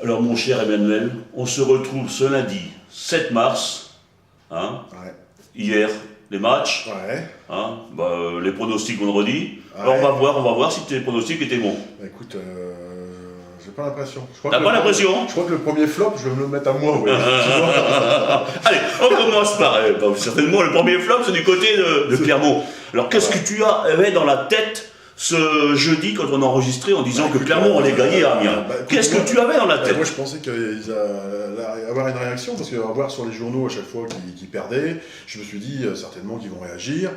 Alors mon cher Emmanuel, on se retrouve ce lundi 7 mars, hein, Ouais. hier les matchs, Ouais. hein, les pronostics vendredi. Ouais. Alors on va voir si tes pronostics étaient bons. Bah écoute, j'ai pas l'impression. T'as pas l'impression? Je crois que le premier flop, je vais me le mettre à moi, ouais. Tu vois. Allez, on commence par, certainement le premier flop, c'est du côté de Clermont. Alors qu'est-ce que tu avais dans la tête ce jeudi quand on a enregistré en disant que Clermont allait gagner à Amiens? Qu'est-ce que tu avais dans la tête? Moi je pensais qu'il allait avoir une réaction, parce qu'à voir sur les journaux à chaque fois qu'ils perdaient, je me suis dit certainement qu'ils vont réagir.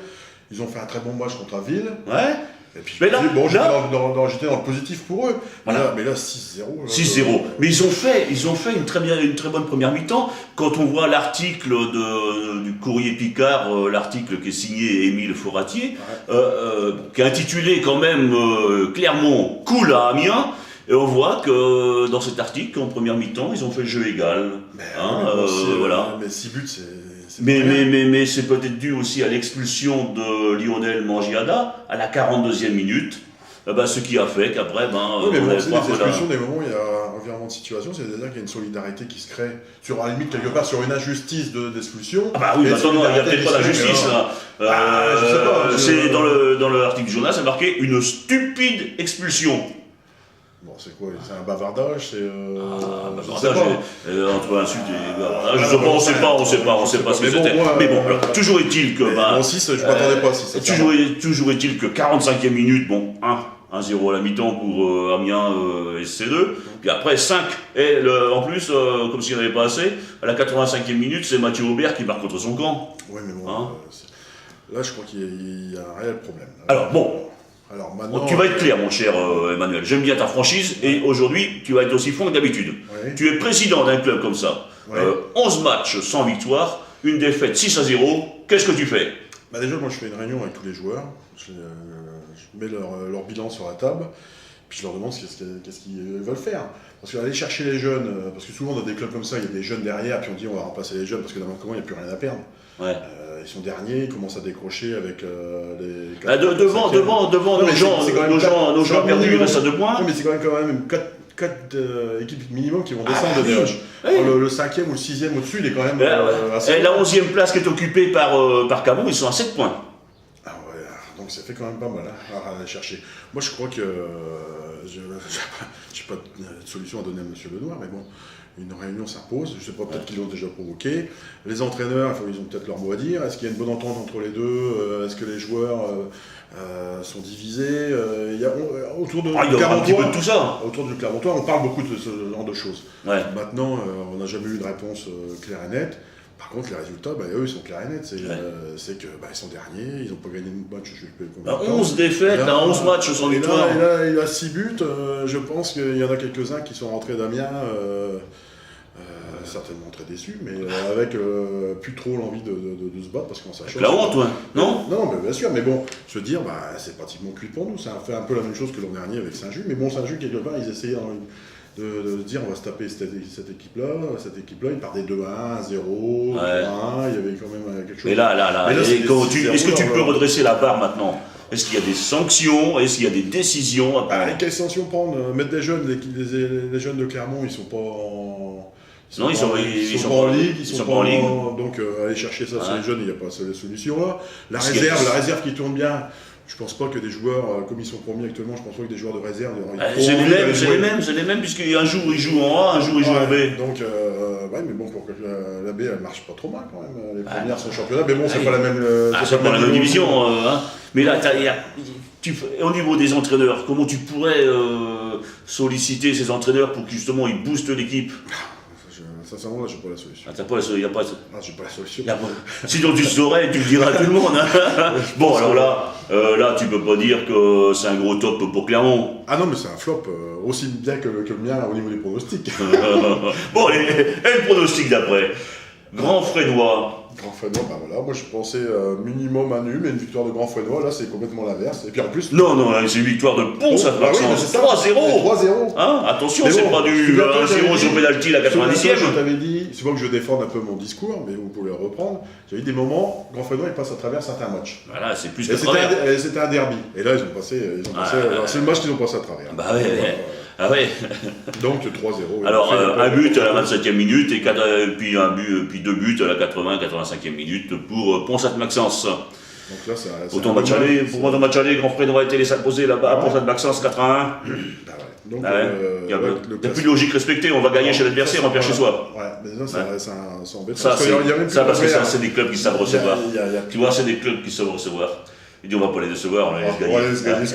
Ils ont fait un très bon match contre la ville. Ouais. Et puis Mais là, j'étais dans le positif pour eux. Voilà. Mais là 6-0. 6-0. Mais ils ont fait une très bonne première mi-temps. Quand on voit l'article du Courrier Picard, l'article qui est signé Émile Foratier, qui est intitulé quand même Clermont coule à Amiens. Et on voit que dans cet article, en première mi-temps, ils ont fait le jeu égal. Voilà. Mais 6 buts, c'est. Mais c'est peut-être dû aussi à l'expulsion de Lionel Mangiada à la 42e minute. Ce qui a fait qu'après, oui, mais bon, c'est des expulsions, des moments où il y a un revirement de situation, c'est-à-dire qu'il y a une solidarité qui se crée, à la limite, quelque part, sur une injustice d'expulsion. Ah bah oui, maintenant, il n'y a peut-être pas la justice, là. Je sais pas. C'est dans l'article du journal, c'est marqué une stupide expulsion. Bon, c'est quoi? C'est un bavardage? C'est. Entre insultes et bavardage. On ne sait pas ce que c'était. Mais bon, alors, toujours est-il que. Bon, 6, je ne m'attendais pas à 6. Toujours est-il que 45e minute, 1-0 à la mi-temps pour Amiens SC2. Puis après 5, et en plus, comme s'il n'y en avait pas assez, à la 85e minute, c'est Mathieu Aubert qui marque contre son camp. Oui, mais bon. Là, je crois qu'il y a un réel problème. Alors bon. Alors, maintenant, tu vas être clair, mon cher Emmanuel. J'aime bien ta franchise et aujourd'hui, tu vas être aussi franc que d'habitude. Oui. Tu es président d'un club comme ça. Oui. 11 matchs sans victoire, une défaite 6-0. Qu'est-ce que tu fais? Déjà, moi, je fais une réunion avec tous les joueurs. Je mets leur bilan sur la table. Puis je leur demande qu'est-ce qu'ils veulent faire. Parce qu'aller chercher les jeunes, parce que souvent dans des clubs comme ça, il y a des jeunes derrière, puis on dit on va remplacer les jeunes parce que d'un moment, il n'y a plus rien à perdre. Ouais. Ils sont derniers, ils commencent à décrocher avec les. Devant nos gens perdus, il reste à 2 points. Oui, mais c'est quand même 4 équipes minimum qui vont descendre de DH. Le 5e ou le 6e au-dessus, il est quand même assez. La 11e place qui est occupée par Camon, ils sont à 7 points. Ah ouais, donc ça fait quand même pas mal à aller chercher. Moi je crois que je n'ai pas de solution à donner à M. Lenoir, mais bon, une réunion s'impose. Je ne sais pas, peut-être qu'ils l'ont déjà provoqué. Les entraîneurs, ils ont peut-être leur mot à dire. Est-ce qu'il y a une bonne entente entre les deux? Est-ce que les joueurs sont divisés? Autour de il y aura un petit peu de tout ça. Autour du Clermontois, on parle beaucoup de ce genre de choses. Ouais. Maintenant, on n'a jamais eu une réponse claire et nette. Par contre, les résultats, eux, ils sont clairs et nets. C'est qu'ils sont derniers, ils n'ont pas gagné de match. 11 défaites, 11 matchs sans victoire. Et là, il a 6 buts. Je pense qu'il y en a quelques-uns qui sont rentrés d'Amiens, certainement très déçus, mais avec plus trop l'envie de se battre, parce qu'en sachant. La honte, toi, non? Non, mais bien sûr, mais bon, se dire, c'est pratiquement cuit pour nous. Ça a fait un peu la même chose que l'an dernier avec Saint-Just, mais bon, Saint-Just, quelque part, ils essayaient de dire on va se taper cette équipe-là, ils partaient 2-1, 0, 2-1, il y avait quand même quelque chose. Mais là, est-ce que tu peux redresser la barre maintenant? Est-ce qu'il y a des sanctions? Est-ce qu'il y a des décisions à prendre? Quelles sanctions prendre? Mettre des jeunes, les jeunes de Clermont, ils sont pas en. Non, ils sont pas en ligue, ils sont pas en ligue. ligue. Donc aller chercher ça sur les jeunes, il n'y a pas la solution là. La réserve qui tourne bien. Je pense pas que des joueurs, comme ils sont promis actuellement, je pense pas que des joueurs de réserve. C'est les mêmes, puisqu'un jour ils jouent en A, un jour ils jouent en B. Donc, mais bon, pour que la B, elle marche pas trop mal quand même. Les premières sont championnat, mais bon, c'est pas la même. C'est pas la même division. Mais là, au niveau des entraîneurs, comment tu pourrais solliciter ces entraîneurs pour que justement ils boostent l'équipe? Sincèrement, là, j'ai pas la solution. T'as pas la solution? J'ai pas la solution. Sinon, tu saurais, tu le diras à tout le monde. Bon, alors là, tu peux pas dire que c'est un gros top pour Clermont. Ah non, mais c'est un flop, aussi bien que le mien au niveau des pronostics. Bon, et le pronostic d'après? Grand Frénois. Grand Frénois, voilà, moi je pensais minimum à nul, mais une victoire de Grand Frénois, là c'est complètement l'inverse. Et puis en plus. Non, c'est une victoire de Pons à Maxence. 3-0. 3-0. Attention, c'est pas du 1-0 sur pénalty à la 90e. Je t'avais dit, c'est pas que je défende un peu mon discours, mais vous pouvez le reprendre. J'avais dit des moments, Grand Frénois il passe à travers certains matchs. Voilà, c'est plus que travers. C'était un derby. Et là ils ont passé c'est le match qu'ils ont passé à travers. Ah ouais. Donc 3-0. Alors, un but à la 27e minute, et puis 2 buts à la 80-85e minute pour Pont-Sainte-Maxence. Donc là, Pour ton match aller, Grand Frénois a été laissé imposer là-bas, Pont-Sainte-Maxence 4-1. Bah ouais. Donc, Il n'y a plus de logique respectée, on va gagner chez l'adversaire, on perd chez soi. Ouais, mais ça, c'est embêtant. Ça, parce que c'est des clubs qui savent recevoir. Tu vois, c'est des clubs qui savent recevoir. Il dit on va pas les décevoir, on va les gagner. On va les gagner,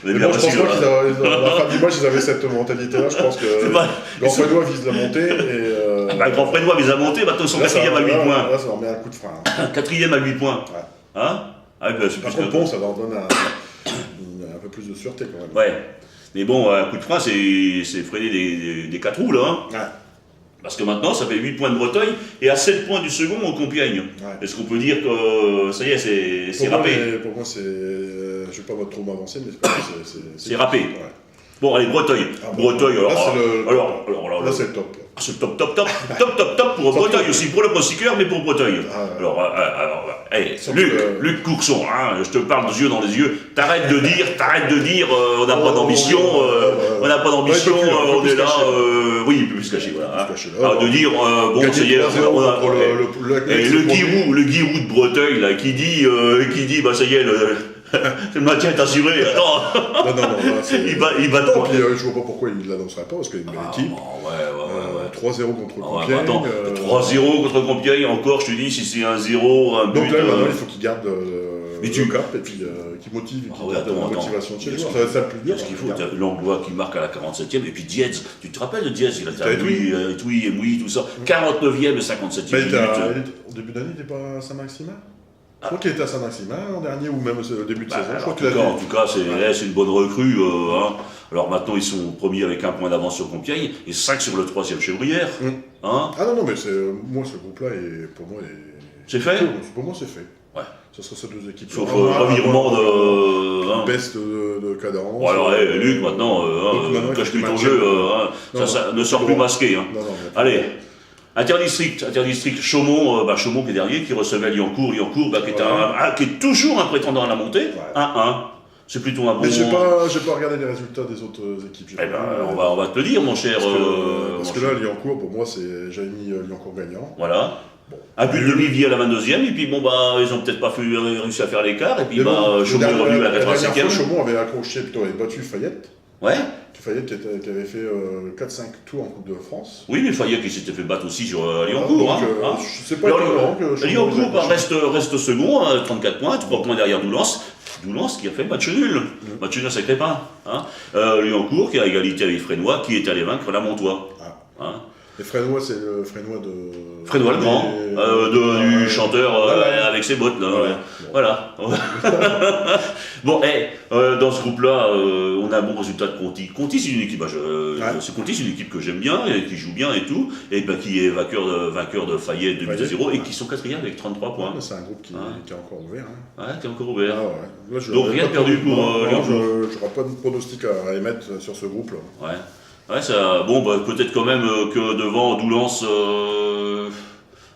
mais bon, je pense pas qu'à la fin du match, ils avaient cette mentalité-là. Je pense que Grand Frénois vise la montée. Grand Frénois vise la montée, maintenant ils sont 4e à 8 points. Là, ça leur met un coup de frein. 4e à 8 points. Hein? Par contre, Pont, ça leur donne un peu plus de sûreté quand même. Ouais. Mais bon, un coup de frein, c'est freiner des 4 roues là. Hein. Ouais. Parce que maintenant, ça fait 8 points de Breteuil et à 7 points du second au Compiègne. Ouais. Est-ce qu'on peut dire que ça y est, c'est râpé? Pour moi, c'est. Je ne vais pas trop m'avancer, mais c'est râpé. Ouais. Bon, allez, Breteuil. Breteuil, alors. Là, c'est le top. C'est le top pour Breteuil aussi, pour le procycleur, mais pour Breteuil. Alors, Luc Courson, hein, je te parle des yeux dans les yeux, t'arrêtes de dire, on n'a pas d'ambition, on n'a pas d'ambition, on est là, oui, il peut plus se cacher, voilà. Alors, de dire, bon, ça y est, on a le Guirou de Breteuil, là, qui dit, bah ça y est, le maintien est assuré. Non, il bat pas. Puis je vois pas pourquoi il ne l'annoncerait pas, parce qu'il y a une belle équipe. 3-0 contre Compiègne. 3-0 contre Compiègne, encore, je te dis, si c'est 1-0, un but. Donc là, maintenant, il faut qu'il garde le cap et puis qu'il motive, qu'il garde la motivation de chez lui. Ça va être ça le plus dur. Ce qu'il faut, Langlois qui marque à la 47e, et puis Diez. Tu te rappelles de Diez? Il a été à Etouy et Mouy, tout ça. 49e et 57e. Au début d'année, il n'était pas à Saint-Maximin? Je crois qu'il était à Saint-Maximin l'an dernier, ou même au début de saison. En tout cas, c'est une bonne recrue. Alors maintenant, ils sont premiers avec 1 point d'avance sur Compiègne et 5 sur le 3e chez Bruyères. Ah non, mais moi, ce groupe-là, pour moi, c'est fait. Pour moi, c'est fait. Ouais. Ce sera ces 2 équipes. Sauf revirement de. Baisse de cadence. Bon, alors, Luc, maintenant, cache plus ton jeu. Ça ne sort plus masqué. Allez. Interdistrict, Chaumont, Chaumont qui est dernier, qui recevait Liancourt, qui est toujours un prétendant à la montée, 1-1. C'est plutôt un bon... Mais j'ai pas regardé les résultats des autres équipes. On va te le dire, mon cher... Parce que là, Liancourt, pour moi, j'avais mis Liancourt gagnant. Voilà. Bon. Un but de Vivier à la 22e, et puis ils ont peut-être pas réussi à faire l'écart, et puis Chaumont est revenu à la 85e. Chaumont avait accroché, plutôt avait battu Fayette. Ouais. Fayette qui avait fait 4-5 tours en Coupe de France. Oui, mais Fayette qui s'était fait battre aussi sur Liancourt. C'est pas étonnant que Liancourt reste second, 34 points, 3 points derrière Doullens. Doullens qui a fait match nul. Match nul à Sacré-Pin. Liancourt qui a égalité avec Frénois, qui est allé vaincre la Montois. Et Frénois, c'est le Frénois de... Frénois le Grand, du chanteur avec ses bottes, là. Ouais. Voilà. Bon, dans ce groupe-là, on a un bon résultat de Conti. Conti, c'est une équipe, Conti, c'est une équipe que j'aime bien, et qui joue bien et tout, et qui est vainqueur de Fayette 2-0, et qui sont 4e avec 33 points. C'est un groupe qui est encore ouvert. Qui est encore ouvert. Là, donc rien de perdu pour Liancourt. Je n'aurai pas de pronostic à émettre sur ce groupe-là. Ouais, peut-être quand même que devant Doullens,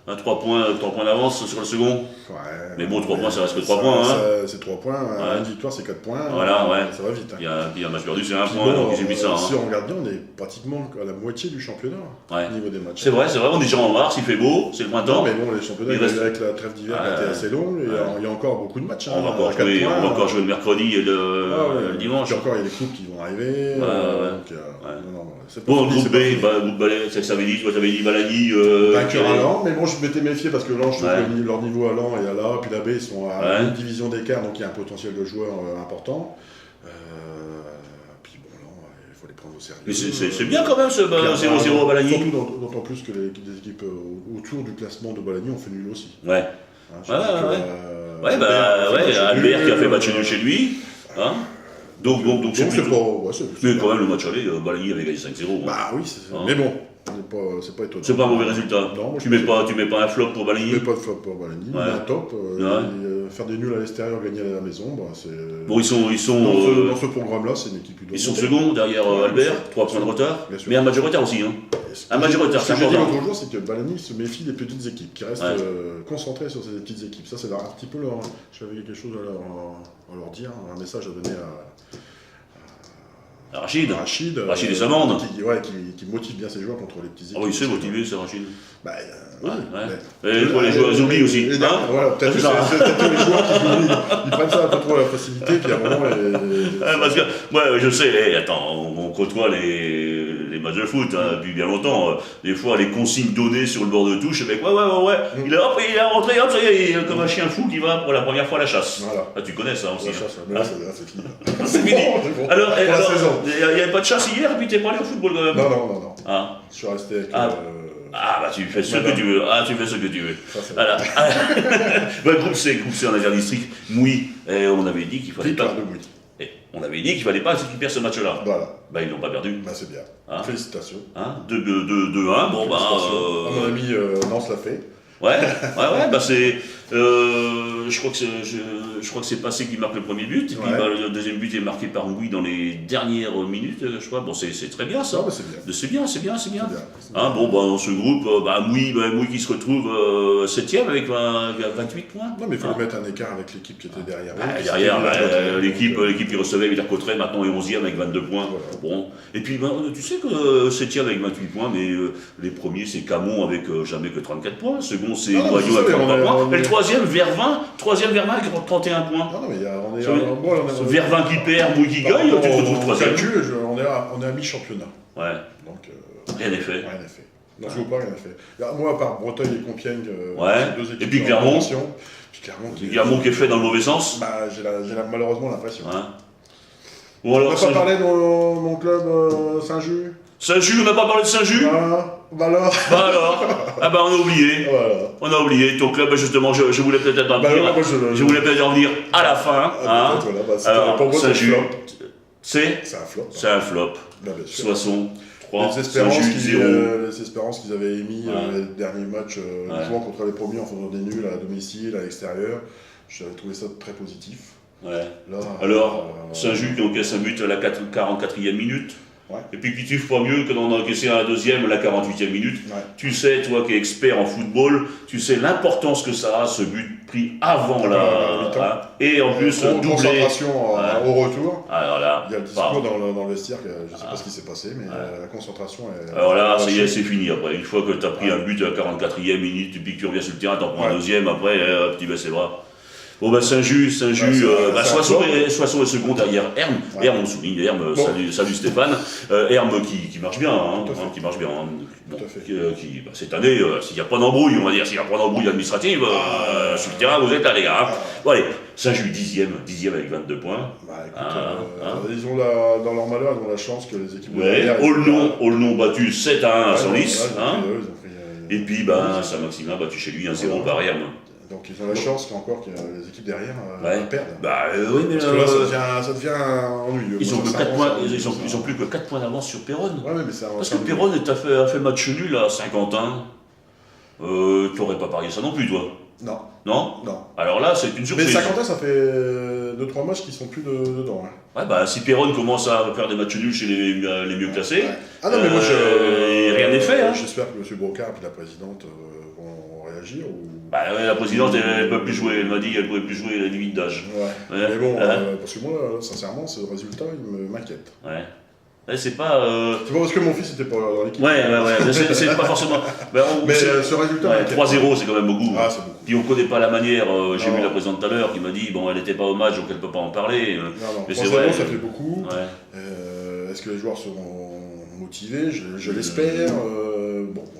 3 points d'avance sur le second. Ouais. Mais bon, 3 points, ça reste que 3 points. C'est 3 points, une victoire, c'est 4 points. Voilà, ça va vite. Il y a un match perdu, c'est 1 point, donc ils évitent ça. Si on regarde bien, on est pratiquement à la moitié du championnat au niveau des matchs. C'est vrai, on est déjà en mars, il fait beau, c'est le printemps. Non, mais bon, les championnats, avec la trêve d'hiver qui a été assez longue, il y a encore beaucoup de matchs. On va encore jouer le mercredi et le dimanche. Puis encore, il y a des coupes qui vont arriver. Bon, groupe B, ça avait dit, toi t'avais dit Balani. Vainqueur à Lens, mais bon, je m'étais méfié parce que Lens, je trouve que leur niveau à Lens et à là, puis la B, ils sont à une division d'écart, donc il y a un potentiel de joueurs important. Puis bon, Lens, il faut les prendre au sérieux. Mais c'est bien quand même ce 0-0 à Balani. Surtout d'autant plus que les équipes autour du classement de Balani ont fait nul aussi. Ouais. Albert qui a fait match nul chez lui. Donc c'est plutôt... Mais quand même, le match aller, Balani avait gagné 5-0. Bah oui, mais bon, c'est pas étonnant. C'est pas un mauvais résultat. Non, tu mets pas un flop pour Balani? Je mets pas de flop pour Balani, mais un top. Faire des nuls à l'extérieur, gagner à la maison, c'est... Bon, ils sont dans ce programme-là, c'est une équipe plus. Ils sont seconds derrière Albert, 3 points de retard. Mais un match de retard aussi. Un match de retard, c'est important. Ce que j'ai dit important. l'autre jour, c'est que Balani se méfie des petites équipes, qui restent concentrées sur ces petites équipes. Ça, c'est un petit peu leur... J'avais quelque chose à leur dire, un message à donner à Rachid. Rachid et sa bande. Qui motive bien ses joueurs contre les petits équipes. Ah oui, c'est motivé, c'est Rachid. Bah, ouais. Et pour les joueurs, ils oublient aussi. Voilà, peut-être que c'est les joueurs qui oublient. Ils prennent ça un peu trop à la facilité, puis à un moment. Parce que, moi, je sais, attends, on côtoie les matchs de foot depuis bien longtemps. Des fois, les consignes données sur le bord de touche, le mec, ouais. Il est rentré, hop, ça y est, il est comme un chien fou qui va pour la première fois à la chasse. Voilà. Ah, tu connais ça aussi. La chasse, mais là, c'est fini. C'est fini. Bon. Alors, il n'y avait pas de chasse hier, et puis t'es pas allé au football quand même. Non. Ah. Je suis resté avec. Bah tu fais ce que tu veux. Tu fais ce que tu veux. Voilà. Groupe C, on a dit district. Mouy. Et on avait dit qu'il fallait pas. On avait dit qu'il fallait pas qu'ils perdent ce match-là. Voilà. Bah ils l'ont pas perdu. Bah c'est bien. Félicitations. 2-1. Bon à mon ami Nance l'a fait. Ouais, bah c'est. Je crois que c'est Passé qui marque le premier but, et puis le deuxième but est marqué par Mouy dans les dernières minutes, je crois. Bon, c'est très bien ça. Non, mais c'est bien. C'est bien. Dans ce groupe, Mouy qui se retrouve 7ème avec 28 points. Non, mais il faut le mettre un écart avec l'équipe qui était derrière. L'équipe qui recevait Villers-Cotterêts maintenant est 11ème avec 22 points. Voilà. Bon. Et puis tu sais que 7ème avec 28 points, mais les premiers c'est Camon avec jamais que 34 points. Le second c'est Noyau avec 33 points. Et le troisième Vervin avec 31 points. Non, mais on est Vervin qui perd, Mouy qui gagne, tu te retrouves troisième. On est à mi-championnat. Ouais. Donc, rien n'est fait. Non, je ne vois pas, rien n'est fait. Moi, à part Breteuil et Compiègne, c'est 2 équipes. Et puis Clermont. Clermont qui est fait dans le mauvais sens. Bah, j'ai malheureusement l'impression. Bon, alors, on n'a pas parlé de mon club Saint-Just. Saint-Just, on n'a pas parlé de Saint-Just. Bah alors. On a oublié. Voilà. On a oublié ton club, justement, je voulais peut-être en venir. Je voulais peut-être en venir à la fin. Alors, Saint-Just, c'est un flop. C'est un flop. Soissons. Les espérances qu'ils avaient émis les derniers matchs, jouant contre les premiers en faisant des nuls à domicile, à l'extérieur, j'avais trouvé ça très positif. Ouais. Alors, Saint-Just qui encaisse un but à la 44e minute. Ouais. Et puis qui tue pas mieux que d'en encaisser un deuxième à la 48e minute. Ouais. Tu sais, toi qui es expert en football, tu sais l'importance que ça a, ce but pris avant la et en plus doublé. Concentration au retour. Alors là, il y a le discours dans le vestiaire, je ne sais pas ce qui s'est passé, mais la concentration est. Alors là, ça y est, c'est fini après. Une fois que tu as pris un but à la 44e minute, et puis que tu reviens sur le terrain, tu en prends un deuxième, après, tu baisses les bras. Bon, Saint-Just, Soissons est second derrière Herm. Ouais. Herm, on souligne, Herm, salut Stéphane. Herm qui marche bien, qui marche bien. Bon, cette année, s'il n'y a pas d'embrouille, on va dire, s'il n'y a pas d'embrouille administrative, sur le terrain, vous êtes là, les gars. Bon, allez, Saint-Just, 10e avec 22 points. Ils ont dans leur malheur, ils ont la chance que les équipes de derrière. Aulnon battu 7-1 à Senlis. Et puis, Saint-Maximin battu chez lui 1-0 par Herm. Donc ils ont la chance que les équipes derrière perdent. Oui, mais parce que là, ça devient ennuyeux. Ils ont plus que 4 points d'avance sur Péronne. Ouais, mais parce que Péronne a fait match nul à Saint-Quentin. Tu n'aurais pas parié ça non plus, toi? Non. Alors là, c'est une surprise. Mais Saint-Quentin, ça fait 2-3 matchs qui sont plus dedans. Si Péronne commence à faire des matchs nuls chez les mieux classés, non, mais moi, rien n'est fait. J'espère que M. Brocard et la présidente vont réagir. La présidente, elle ne peut plus jouer. Elle m'a dit qu'elle ne pouvait plus jouer la limite d'âge. Mais bon, parce que moi, sincèrement, ce résultat, il m'inquiète. C'est pas. C'est pas parce que mon fils n'était pas dans l'équipe. C'est pas forcément. Mais ce résultat. 3-0, c'est quand même beaucoup. C'est beaucoup. Puis on connaît pas la manière. J'ai vu la présidente tout à l'heure qui m'a dit elle n'était pas au match donc elle peut pas en parler. Mais c'est vrai. Ça fait beaucoup. Est-ce que les joueurs seront motivés? Je l'espère.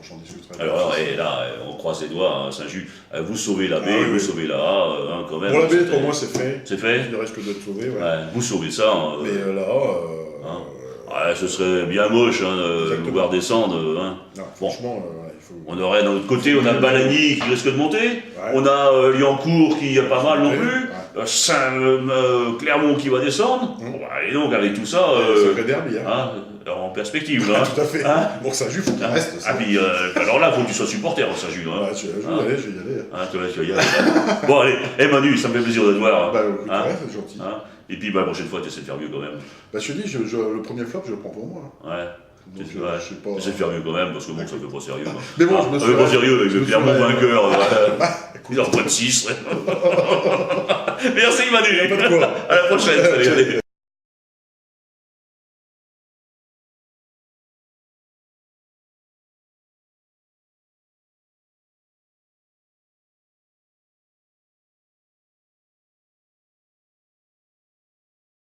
J'en discuterai. Alors là, on croise les doigts, Saint-Just. Vous sauvez la B, vous sauvez la A, quand même. Pour la B, pour moi, c'est fait. C'est fait. Il risque d'être sauvé. Vous sauvez ça. Mais là. Ce serait bien moche de voir descendre. Non, franchement, il faut. On aurait d'un autre côté, on a Balagny qui risque de monter. On a Liancourt qui est pas mal non plus. Clermont qui va descendre. Et donc avec tout ça. Sacré derby. En perspective. Tout à fait. Pour Saint-Just, il faut qu'il reste. Alors là, il faut que tu sois supporter à Saint-Just. Je vais y aller. Bon, allez, Manu, ça me fait plaisir de te voir. C'est gentil. Et puis la prochaine fois, tu essaies de faire mieux quand même. Je te dis, le premier flop, je le prends pour moi. Donc, j'essaie de faire mieux quand même, parce que ça ne fait pas sérieux. Mais bon, je me suis. pas sérieux avec le Clermont vainqueur. Il en prend 6. Merci Manu. À la prochaine.